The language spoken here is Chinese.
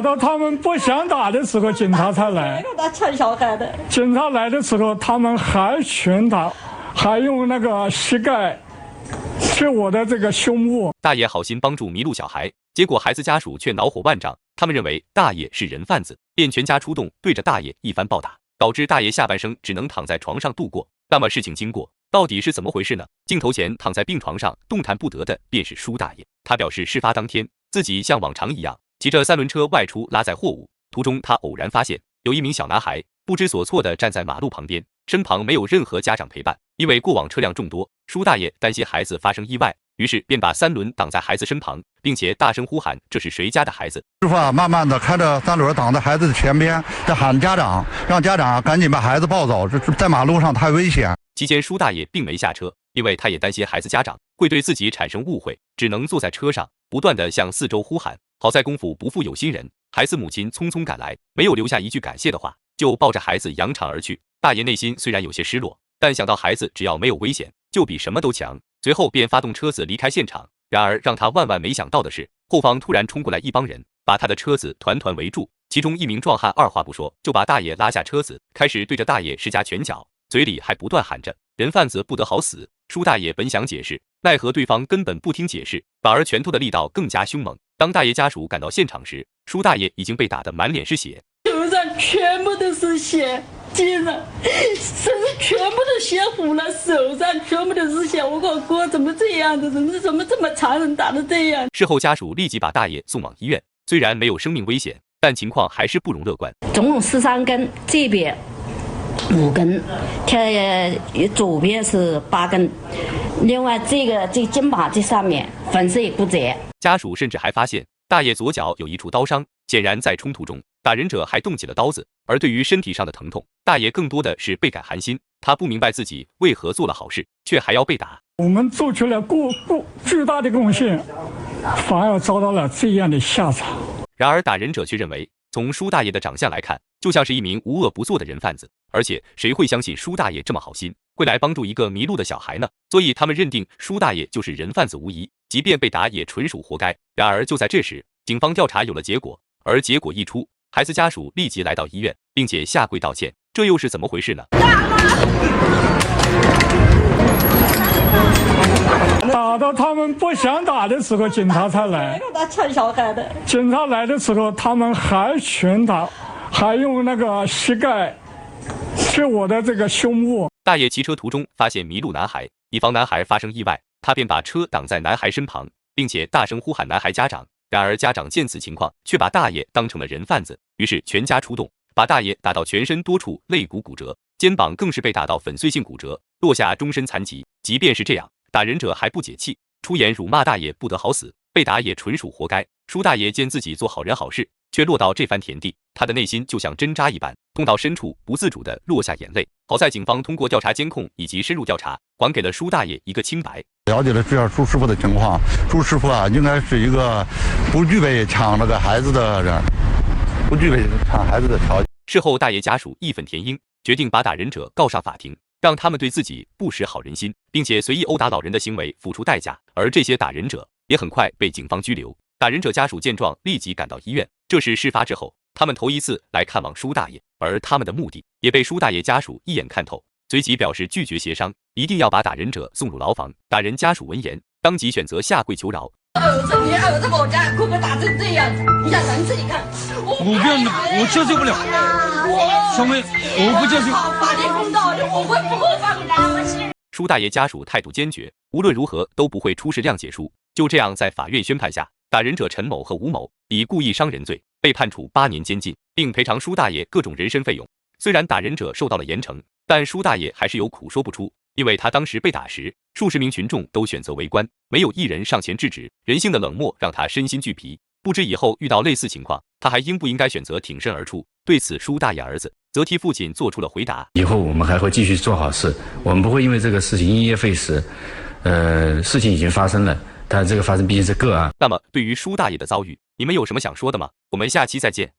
到他们不想打的时候，警察才来。他抢小孩的。警察来的时候，他们还拳打，还用那个膝盖去我的这个胸部。大爷好心帮助迷路小孩，结果孩子家属却恼火万丈。他们认为大爷是人贩子，便全家出动，对着大爷一番暴打，导致大爷下半生只能躺在床上度过。那么事情经过到底是怎么回事呢？镜头前躺在病床上动弹不得的便是舒大爷。他表示，事发当天自己像往常一样骑着三轮车外出拉载货物，途中他偶然发现有一名小男孩不知所措地站在马路旁边，身旁没有任何家长陪伴。因为过往车辆众多，舒大爷担心孩子发生意外，于是便把三轮挡在孩子身旁，并且大声呼喊这是谁家的孩子。师傅慢慢的开着三轮挡在孩子的前边，在喊家长，让家长赶紧把孩子抱走，这在马路上太危险。期间舒大爷并没下车，因为他也担心孩子家长会对自己产生误会，只能坐在车上不断地向四周呼喊。好在功夫不负有心人，孩子母亲匆匆赶来，没有留下一句感谢的话，就抱着孩子扬长而去。大爷内心虽然有些失落，但想到孩子只要没有危险，就比什么都强，随后便发动车子离开现场。然而让他万万没想到的是，后方突然冲过来一帮人，把他的车子团团围住，其中一名壮汉二话不说就把大爷拉下车子，开始对着大爷施加拳脚，嘴里还不断喊着人贩子不得好死。舒大爷本想解释，奈何对方根本不听解释，反而拳头的力道更加凶猛。当大爷家属赶到现场时，舒大爷已经被打得满脸是血，手上全部都是血，肩上身上全部都血糊了，手上全部都是血。我靠哥，怎么这样的人怎么这么残忍，打得这样？事后家属立即把大爷送往医院，虽然没有生命危险，但情况还是不容乐观。总共13根，这边5根，左边是8根，另外这肩膀这上面粉碎骨折。家属甚至还发现大爷左脚有一处刀伤，显然在冲突中打人者还动起了刀子。而对于身体上的疼痛，大爷更多的是倍感寒心，他不明白自己为何做了好事却还要被打。我们做出了巨大的贡献，反而遭到了这样的下场。然而打人者却认为，从舒大爷的长相来看，就像是一名无恶不作的人贩子，而且谁会相信舒大爷这么好心，会来帮助一个迷路的小孩呢？所以他们认定舒大爷就是人贩子无疑，即便被打也纯属活该。然而就在这时，警方调查有了结果，而结果一出，孩子家属立即来到医院，并且下跪道歉。这又是怎么回事呢？打到他们不想打的时候，警察才来。他抢小孩的。警察来的时候，他们还拳打，还用那个膝盖去我的这个胸部。大爷骑车途中发现迷路男孩，以防男孩发生意外，他便把车挡在男孩身旁，并且大声呼喊男孩家长。然而家长见此情况，却把大爷当成了人贩子，于是全家出动，把大爷打到全身多处肋骨骨折，肩膀更是被打到粉碎性骨折，落下终身残疾。即便是这样，打人者还不解气，出言辱骂大爷不得好死，被打也纯属活该。舒大爷见自己做好人好事，却落到这番田地，他的内心就像针扎一般，痛到深处不自主地落下眼泪。好在警方通过调查监控以及深入调查，还给了舒大爷一个清白。了解了这样舒师傅的情况，舒师傅应该是一个不具备抢那个孩子的人，不具备抢孩子的条件。事后大爷家属义愤填膺，决定把打人者告上法庭，让他们对自己不识好人心，并且随意殴打老人的行为付出代价。而这些打人者也很快被警方拘留。打人者家属见状立即赶到医院，这是事发之后他们头一次来看望舒大爷，而他们的目的也被舒大爷家属一眼看透，随即表示拒绝协商，一定要把打人者送入牢房。打人家属闻言当即选择下跪求饶。你儿子我家可不打成这样子，你想人自己看。我接受不了，小妹，我不接受。法律公道，我会不会放人？舒大爷家属态度坚决，无论如何都不会出示谅解书。就这样，在法院宣判下，打人者陈某和吴某以故意伤人罪被判处8年监禁，并赔偿舒大爷各种人身费用。虽然打人者受到了严惩，但舒大爷还是有苦说不出，因为他当时被打时，数十名群众都选择围观，没有一人上前制止。人性的冷漠让他身心俱疲，不知以后遇到类似情况，他还应不应该选择挺身而出。对此，舒大爷儿子则替父亲做出了回答：以后我们还会继续做好事，我们不会因为这个事情因噎废食。事情已经发生了，但这个发生毕竟是个案。那么对于舒大爷的遭遇，你们有什么想说的吗？我们下期再见。